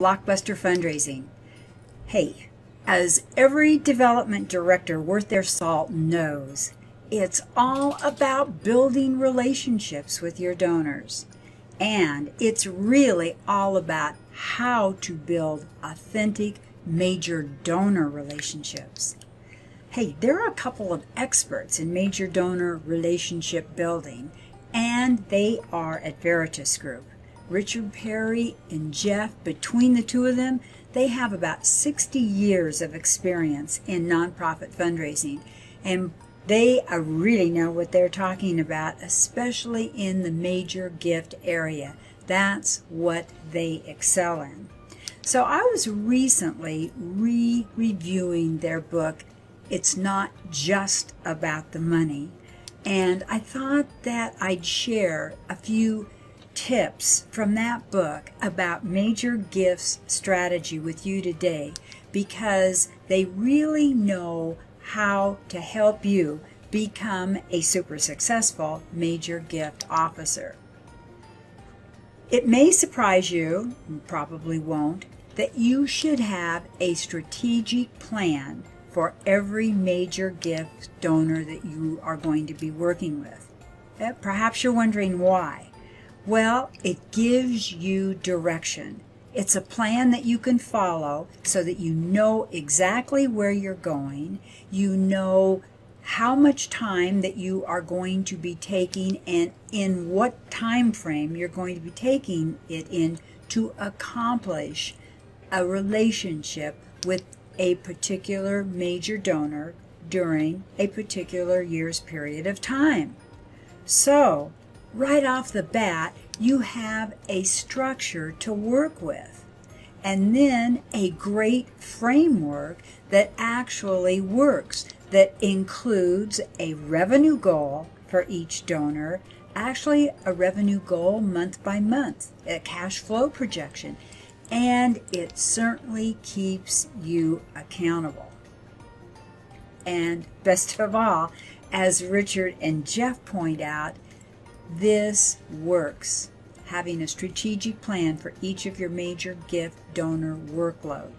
BlockBuster Fundraising. Hey, as every development director worth their salt knows, it's all about building relationships with your donors. And it's really all about how to build authentic major donor relationships. Hey, there are a couple of experts in major donor relationship building, and they are at Veritas Group. Richard Perry and Jeff, between the two of them, they have about 60 years of experience in nonprofit fundraising, and they really know what they're talking about, especially in the major gift area. That's what they excel in. So I was recently reviewing their book, It's Not Just About the Money, and I thought that I'd share a few tips from that book about major gifts strategy with you today, because they really know how to help you become a super successful major gift officer. It may surprise you, and probably won't, that you should have a strategic plan for every major gift donor that you are going to be working with. Perhaps you're wondering why. Well, it gives you direction. It's a plan that you can follow so that you know exactly where you're going, you know how much time that you are going to be taking and in what time frame you're going to be taking it in to accomplish a relationship with a particular major donor during a particular year's period of time. So, right off the bat, you have a structure to work with, and then a great framework that actually works, that includes a revenue goal for each donor, actually a revenue goal month by month, a cash flow projection, and it certainly keeps you accountable. And best of all, as Richard and Jeff point out, this works, having a strategic plan for each of your major gift donor workload.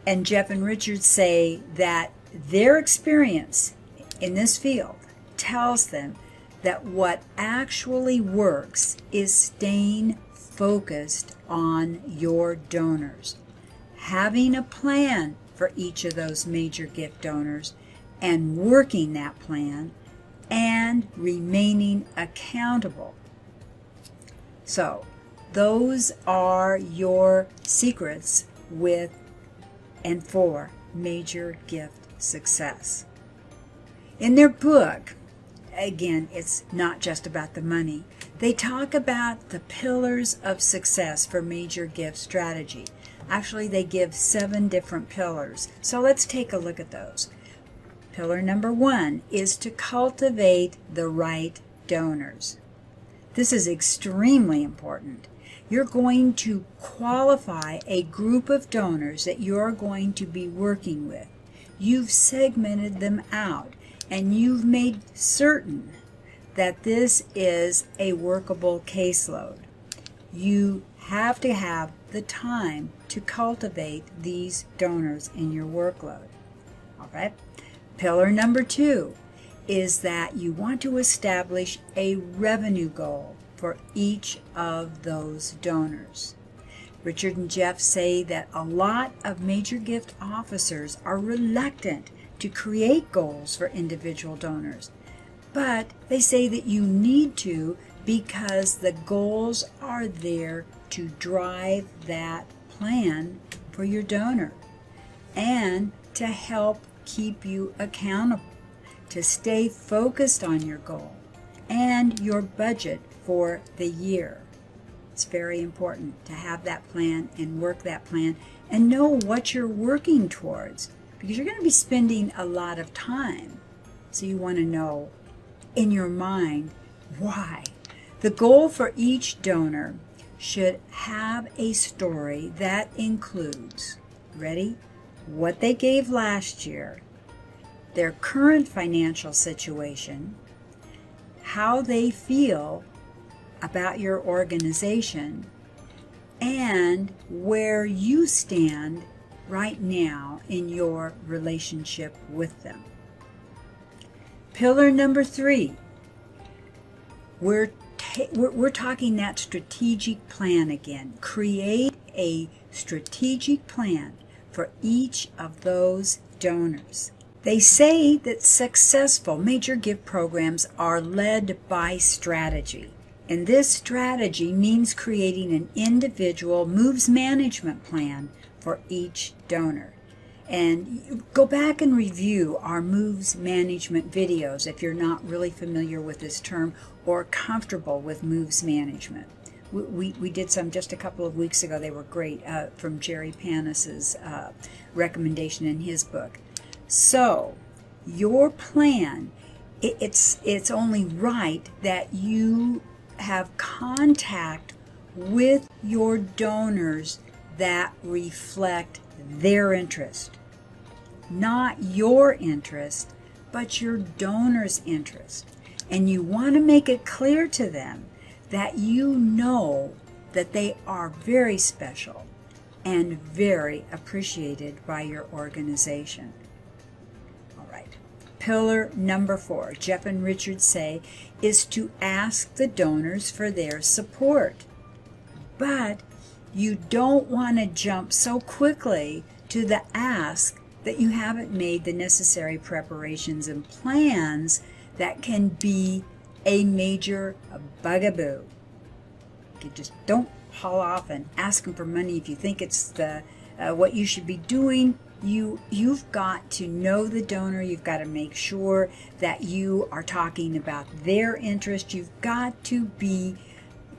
And Jeff and Richard say that their experience in this field tells them that what actually works is staying focused on your donors, having a plan for each of those major gift donors and working that plan and remaining accountable. So those are your secrets with and for major gift success. In their book, again, it's not just about the money. They talk about the pillars of success for major gift strategy. Actually, they give 7 different pillars. So let's take a look at those. Pillar number 1 is to cultivate the right donors. This is extremely important. You're going to qualify a group of donors that you're going to be working with. You've segmented them out, and you've made certain that this is a workable caseload. You have to have the time to cultivate these donors in your workload. All right? Pillar number 2 is that you want to establish a revenue goal for each of those donors. Richard and Jeff say that a lot of major gift officers are reluctant to create goals for individual donors, but they say that you need to, because the goals are there to drive that plan for your donor and to help keep you accountable, to stay focused on your goal and your budget for the year. It's very important to have that plan and work that plan and know what you're working towards, because you're going to be spending a lot of time. So you want to know in your mind why. The goal for each donor should have a story that includes, ready, what they gave last year, their current financial situation, how they feel about your organization, and where you stand right now in your relationship with them. Pillar number 3, we're talking that strategic plan again. Create a strategic plan for each of those donors. They say that successful major gift programs are led by strategy. And this strategy means creating an individual moves management plan for each donor. And go back and review our moves management videos if you're not really familiar with this term or comfortable with moves management. We did some just a couple of weeks ago. They were great, from Jerry Panis's recommendation in his book. So your plan, it's only right that you have contact with your donors that reflect their interest. Not your interest, but your donor's interest. And you want to make it clear to them that you know that they are very special and very appreciated by your organization. All right. Pillar number 4, Jeff and Richard say, is to ask the donors for their support. But you don't want to jump so quickly to the ask that you haven't made the necessary preparations and plans that can be a major bugaboo. You just don't haul off and ask them for money if you think it's what you should be doing. You've got to know the donor. You've got to make sure that you are talking about their interest. You've got to be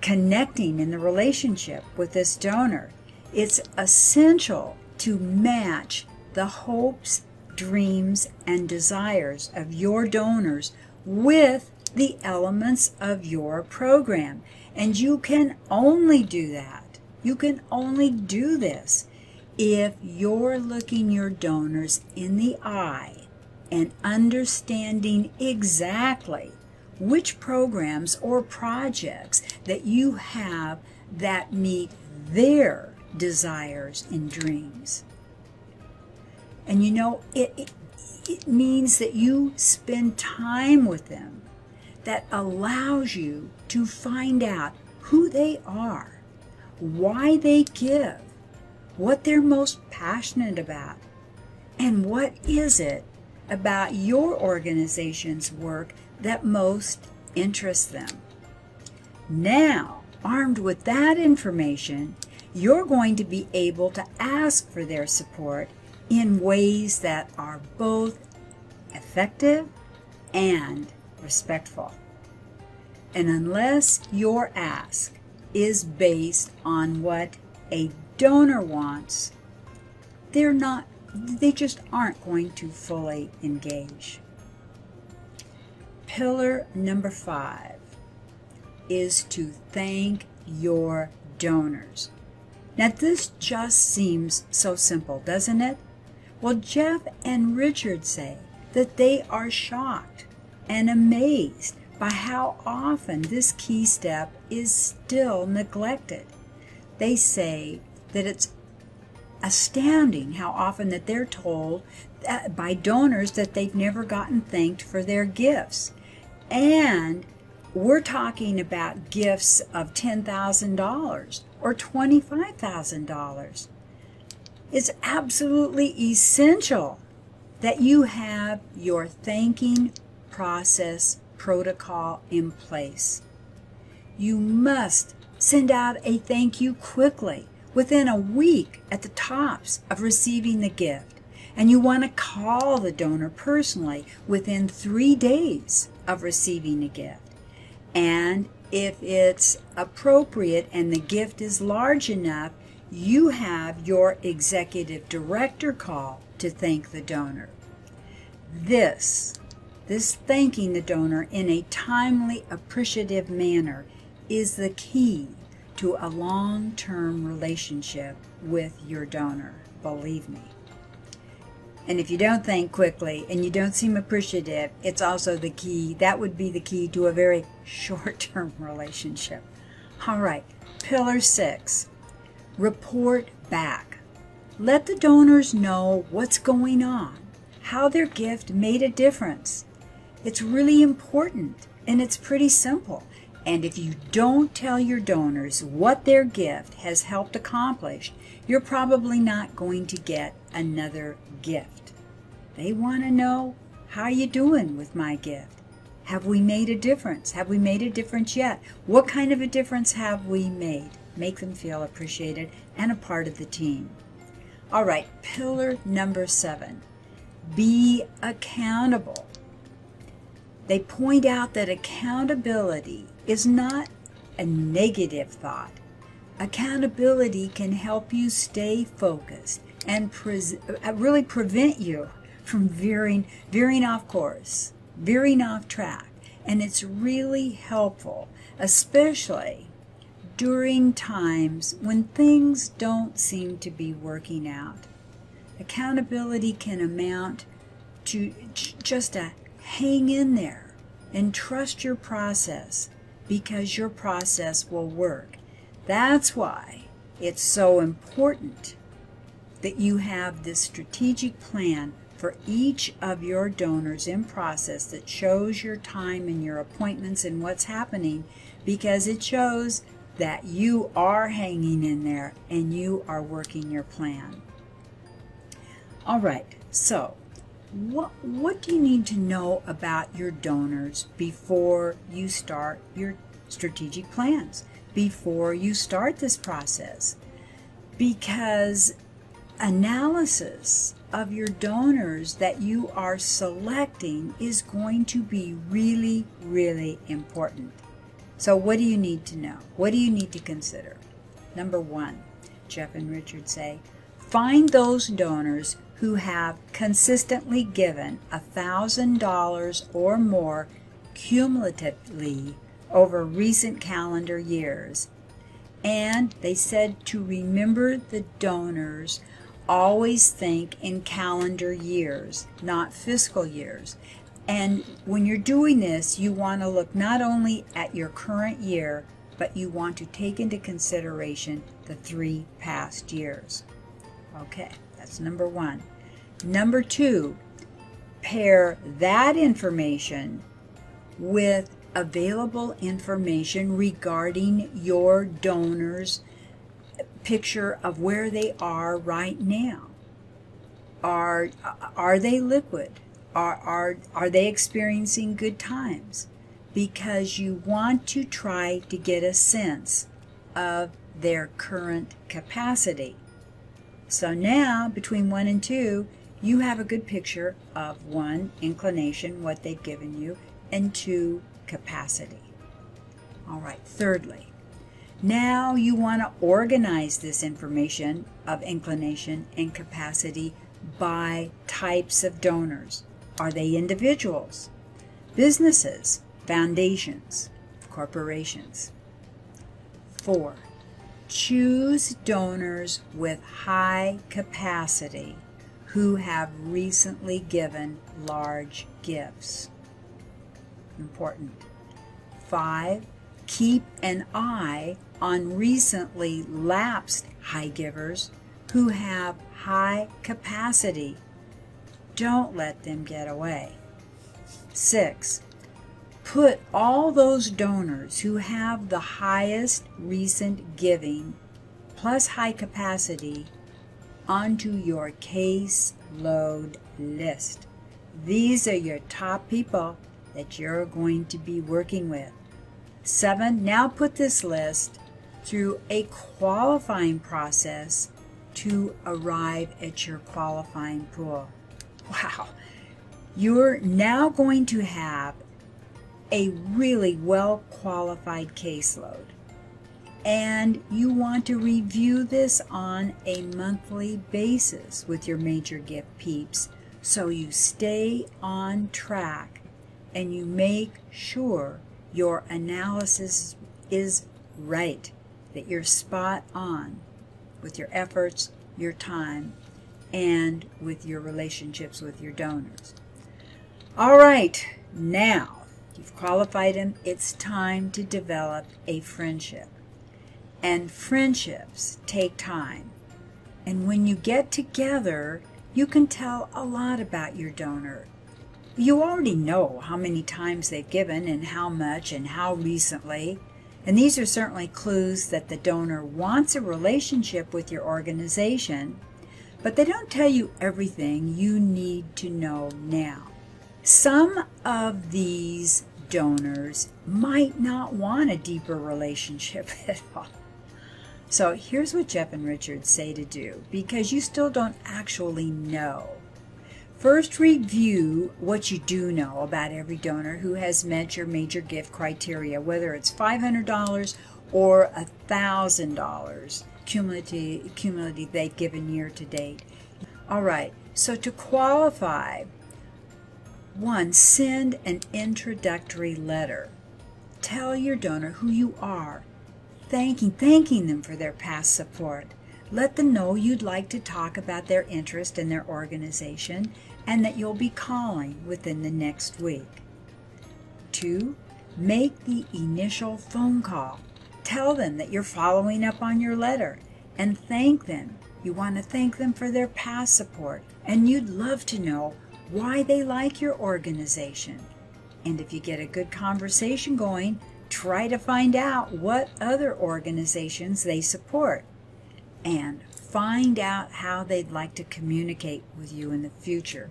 connecting in the relationship with this donor. It's essential to match the hopes, dreams, and desires of your donors with the elements of your program. And you can only do that. You can only do this if you're looking your donors in the eye and understanding exactly which programs or projects that you have that meet their desires and dreams. And you know, it means that you spend time with them that allows you to find out who they are, why they give, what they're most passionate about, and what is it about your organization's work that most interests them. Now, armed with that information, you're going to be able to ask for their support in ways that are both effective and respectful. And unless your ask is based on what a donor wants, they just aren't going to fully engage. Pillar number 5 is to thank your donors. Now this just seems so simple, doesn't it? Well, Jeff and Richard say that they are shocked and amazed by how often this key step is still neglected. They say that it's astounding how often that they're told by donors that they've never gotten thanked for their gifts. And we're talking about gifts of $10,000 or $25,000. It's absolutely essential that you have your thanking process protocol in place. You must send out a thank you quickly, within a week at the tops of receiving the gift. And you want to call the donor personally within 3 days of receiving a gift. And if it's appropriate and the gift is large enough, you have your executive director call to thank the donor. This thanking the donor in a timely, appreciative manner is the key to a long-term relationship with your donor, believe me. And if you don't thank quickly and you don't seem appreciative, it's also the key. That would be the key to a very short-term relationship. All right, pillar 6. Report back. Let the donors know what's going on, how their gift made a difference. It's really important, and it's pretty simple. And if you don't tell your donors what their gift has helped accomplish, you're probably not going to get another gift. They want to know, how are you doing with my gift? Have we made a difference? Have we made a difference yet? What kind of a difference have we made? Make them feel appreciated and a part of the team. All right, pillar number 7, be accountable. They point out that accountability is not a negative thought. Accountability can help you stay focused and really prevent you from veering off course, veering off track. And it's really helpful, especially during times when things don't seem to be working out. Accountability can amount to just a hang in there and trust your process, because your process will work. That's why it's so important that you have this strategic plan for each of your donors in process that shows your time and your appointments and what's happening, because it shows that you are hanging in there and you are working your plan. All right, so what do you need to know about your donors before you start your strategic plans, before you start this process? Because analysis of your donors that you are selecting is going to be really, really important. So what do you need to know? What do you need to consider? Number 1, Jeff and Richard say, find those donors who have consistently given $1,000 or more cumulatively over recent calendar years. And they said to remember the donors, always think in calendar years, not fiscal years. And when you're doing this, you want to look not only at your current year, but you want to take into consideration the 3 past years. Okay, that's number 1. Number 2, pair that information with available information regarding your donors' picture of where they are right now. Are they liquid? Are they experiencing good times? Because you want to try to get a sense of their current capacity. So now, between 1 and 2, you have a good picture of 1, inclination, what they've given you, and 2, capacity. All right, thirdly, now you want to organize this information of inclination and capacity by types of donors. Are they individuals, businesses, foundations, corporations? 4, choose donors with high capacity who have recently given large gifts. Important. 5, keep an eye on recently lapsed high givers who have high capacity. Don't let them get away. 6, put all those donors who have the highest recent giving plus high capacity onto your case load list. These are your top people that you're going to be working with. 7, now put this list through a qualifying process to arrive at your qualifying pool. Wow, you're now going to have a really well-qualified caseload. And you want to review this on a monthly basis with your major gift peeps, so you stay on track and you make sure your analysis is right, that you're spot on with your efforts, your time, and with your relationships with your donors. All right, now you've qualified them. It's time to develop a friendship. and friendships take time. And when you get together, you can tell a lot about your donor. You already know how many times they've given and how much and how recently. And these are certainly clues that the donor wants a relationship with your organization, but they don't tell you everything you need to know now. Some of these donors might not want a deeper relationship at all. So here's what Jeff and Richard say to do, because you still don't actually know. First, review what you do know about every donor who has met your major gift criteria, whether it's $500 or $1,000 cumulative they've given year to date. All right, so to qualify, 1, send an introductory letter. Tell your donor who you are, thanking them for their past support. Let them know you'd like to talk about their interest in their organization and that you'll be calling within the next week. 2, make the initial phone call. Tell them that you're following up on your letter and thank them. You want to thank them for their past support, and you'd love to know why they like your organization. And if you get a good conversation going, try to find out what other organizations they support and find out how they'd like to communicate with you in the future.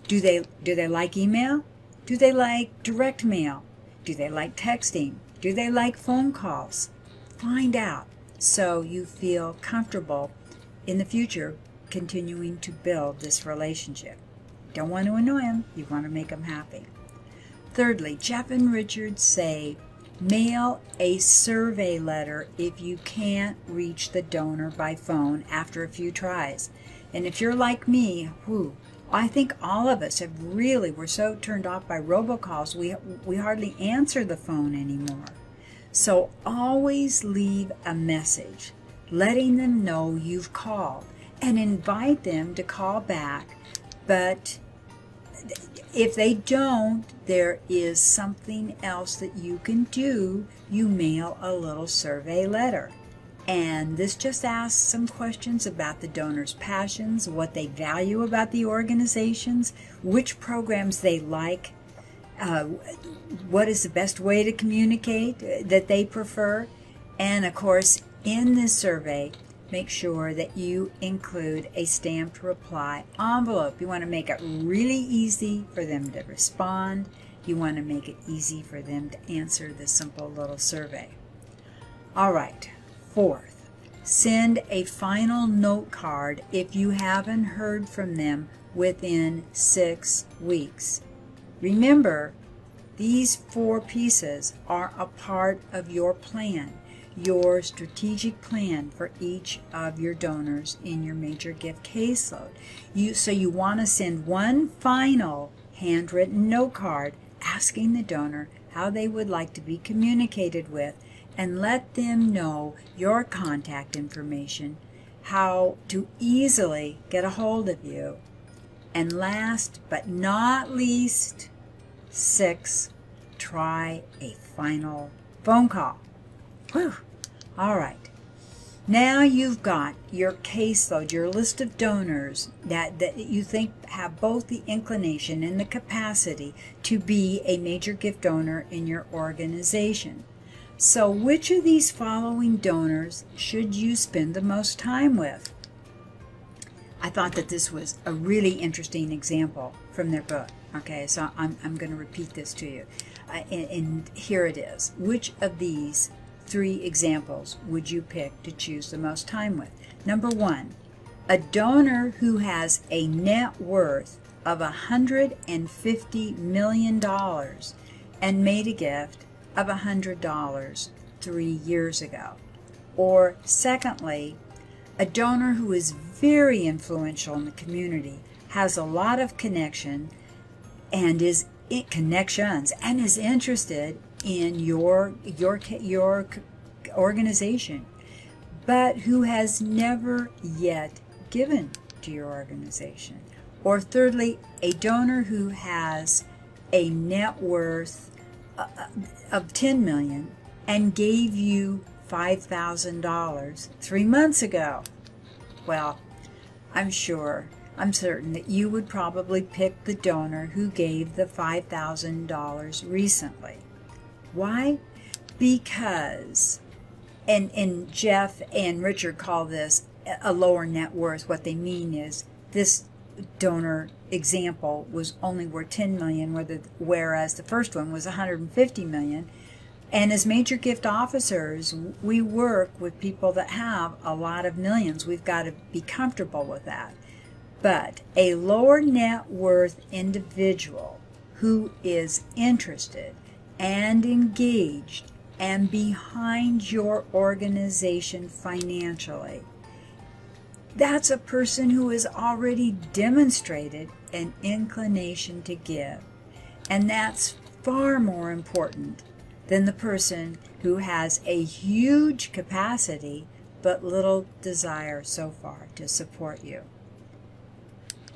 Do they like email? Do they like direct mail? Do they like texting? Do they like phone calls? Find out so you feel comfortable in the future continuing to build this relationship. Don't want to annoy them, you want to make them happy. Thirdly, Jeff and Richard say, mail a survey letter if you can't reach the donor by phone after a few tries. And if you're like me, I think all of us we're so turned off by robocalls, we hardly answer the phone anymore. So always leave a message, letting them know you've called, and invite them to call back. But if they don't, there is something else that you can do. You mail a little survey letter. And this just asks some questions about the donor's passions, what they value about the organizations, which programs they like, what is the best way to communicate that they prefer. And of course, in this survey, make sure that you include a stamped reply envelope. You want to make it really easy for them to respond. You want to make it easy for them to answer this simple little survey. All right. 4th, send a final note card if you haven't heard from them within 6 weeks. Remember, these 4 pieces are a part of your plan, your strategic plan for each of your donors in your major gift caseload. So you want to send one final handwritten note card asking the donor how they would like to be communicated with, and let them know your contact information, how to easily get a hold of you. And last but not least, 6, try a final phone call. Whew. All right. Now you've got your caseload, your list of donors that you think have both the inclination and the capacity to be a major gift donor in your organization. So which of these following donors should you spend the most time with? I thought that this was a really interesting example from their book. Okay, so I'm going to repeat this to you. And here it is. Which of these 3 examples would you pick to choose the most time with? Number 1, a donor who has a net worth of $150 million and made a gift of $100 3 years ago. Or secondly, a donor who is very influential in the community, has a lot of connections and is interested in your organization, but who has never yet given to your organization. Or thirdly, a donor who has a net worth of $10 million and gave you $5,000 3 months ago. Well, I'm certain that you would probably pick the donor who gave the $5,000 recently. Why? Because, and Jeff and Richard call this a lower net worth. What they mean is this donor example was only worth $10 million, whereas the first one was $150 million. And as major gift officers, we work with people that have a lot of millions. We've got to be comfortable with that. But a lower net worth individual who is interested and engaged and behind your organization financially, that's a person who has already demonstrated an inclination to give. And that's far more important than the person who has a huge capacity but little desire so far to support you.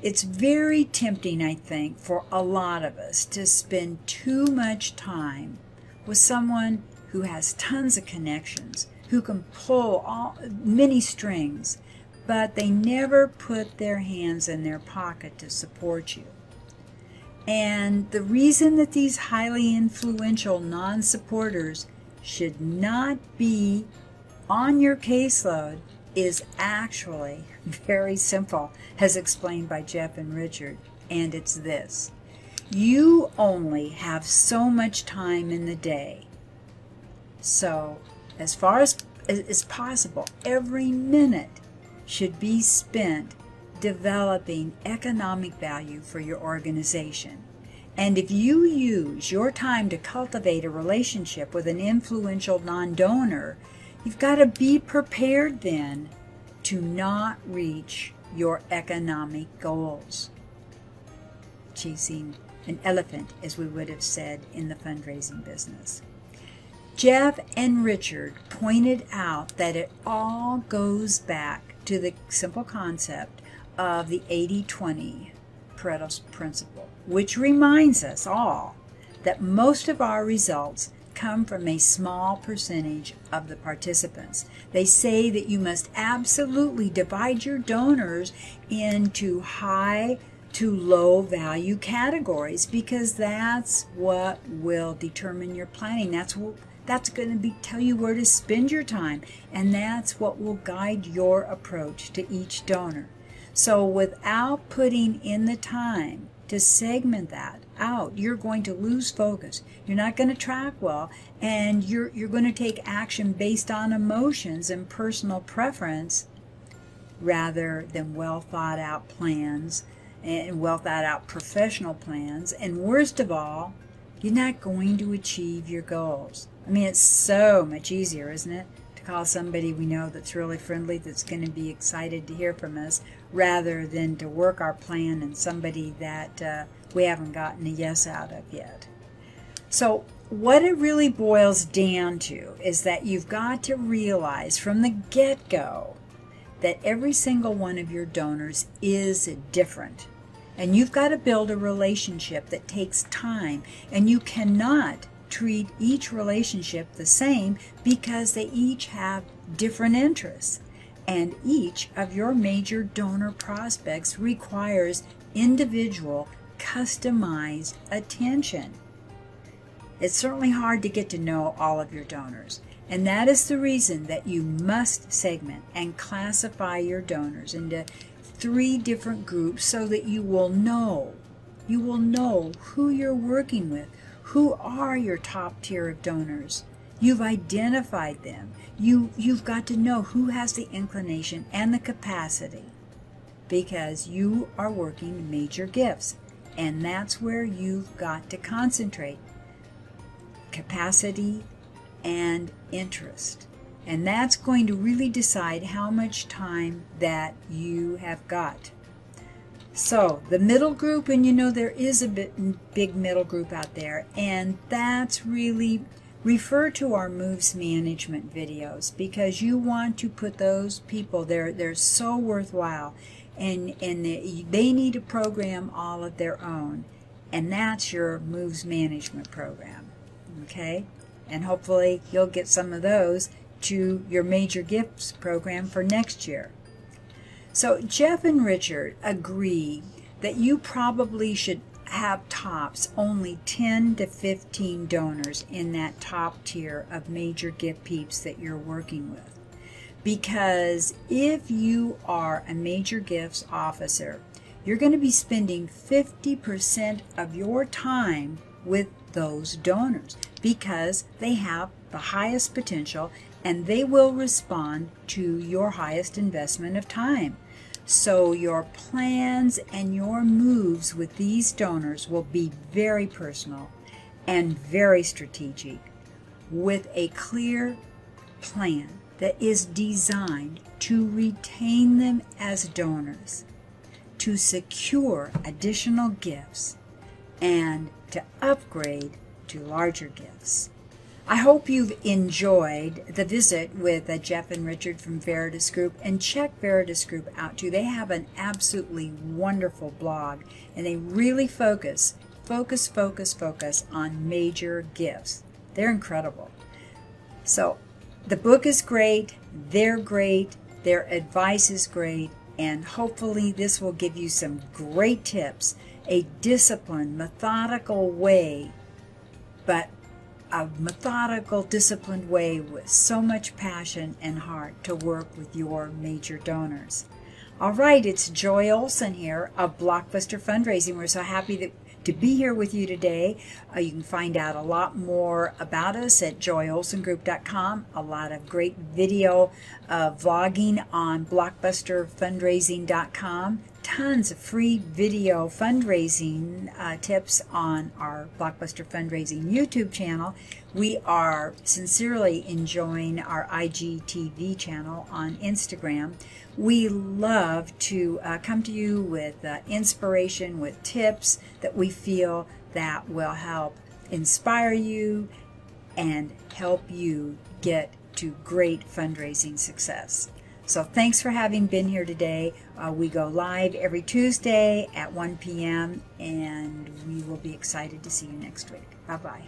It's very tempting, I think, for a lot of us to spend too much time with someone who has tons of connections, who can pull many strings, but they never put their hands in their pocket to support you. And the reason that these highly influential non-supporters should not be on your caseload is actually very simple, as explained by Jeff and Richard, and it's this. You only have so much time in the day. So, as far as possible, every minute should be spent developing economic value for your organization. And if you use your time to cultivate a relationship with an influential non-donor, you've got to be prepared then to not reach your economic goals. Chasing an elephant, as we would have said in the fundraising business. Jeff and Richard pointed out that it all goes back to the simple concept of the 80-20 Pareto principle, which reminds us all that most of our results come from a small percentage of the participants. They say that you must absolutely divide your donors into high to low value categories, because that's what will determine your planning. That's going to tell you where to spend your time, and that's what will guide your approach to each donor. So without putting in the time to segment that out, you're going to lose focus. You're not going to track well, and you're going to take action based on emotions and personal preference rather than well thought out plans and well thought out professional plans. And worst of all, you're not going to achieve your goals. I mean, it's so much easier, isn't it, to call somebody we know that's really friendly, that's going to be excited to hear from us, rather than to work our plan and somebody that we haven't gotten a yes out of yet. So what it really boils down to is that you've got to realize from the get-go that every single one of your donors is different. And you've got to build a relationship that takes time, and you cannot treat each relationship the same because they each have different interests. And each of your major donor prospects requires individual, customized attention. It's certainly hard to get to know all of your donors, and that is the reason that you must segment and classify your donors into 3 different groups so that you will know who you're working with, who are your top tier of donors. You've identified them. You've got to know who has the inclination and the capacity, because you are working major gifts, and that's where you've got to concentrate. Capacity and interest. And that's going to really decide how much time that you have got. So the middle group, and you know there is a big middle group out there, and that's really, refer to our moves management videos, because you want to put those people, they're so worthwhile, and they need a program all of their own, and that's your moves management program. Okay, and hopefully you'll get some of those to your major gifts program for next year. So Jeff and Richard agree that you probably should have tops only 10 to 15 donors in that top tier of major gift peeps that you're working with. Because if you are a major gifts officer, you're going to be spending 50% of your time with those donors because they have the highest potential and they will respond to your highest investment of time. So your plans and your moves with these donors will be very personal and very strategic, with a clear plan that is designed to retain them as donors, to secure additional gifts, and to upgrade to larger gifts. I hope you've enjoyed the visit with Jeff and Richard from Veritas Group, and check Veritas Group out too. They have an absolutely wonderful blog, and they really focus on major gifts. They're incredible. So the book is great, they're great, their advice is great, and hopefully this will give you some great tips, a disciplined, methodical way, but a methodical, disciplined way with so much passion and heart to work with your major donors. All right, it's Joy Olson here of BlockBuster Fundraising. We're so happy to be here with you today. You can find out a lot more about us at joyolsongroup.com. A lot of great video vlogging on blockbusterfundraising.com. Tons of free video fundraising tips on our BlockBuster Fundraising YouTube channel. We are sincerely enjoying our IGTV channel on Instagram. We love to come to you with inspiration, with tips that we feel that will help inspire you and help you get to great fundraising success. So thanks for having been here today. We go live every Tuesday at 1 p.m. and we will be excited to see you next week. Bye-bye.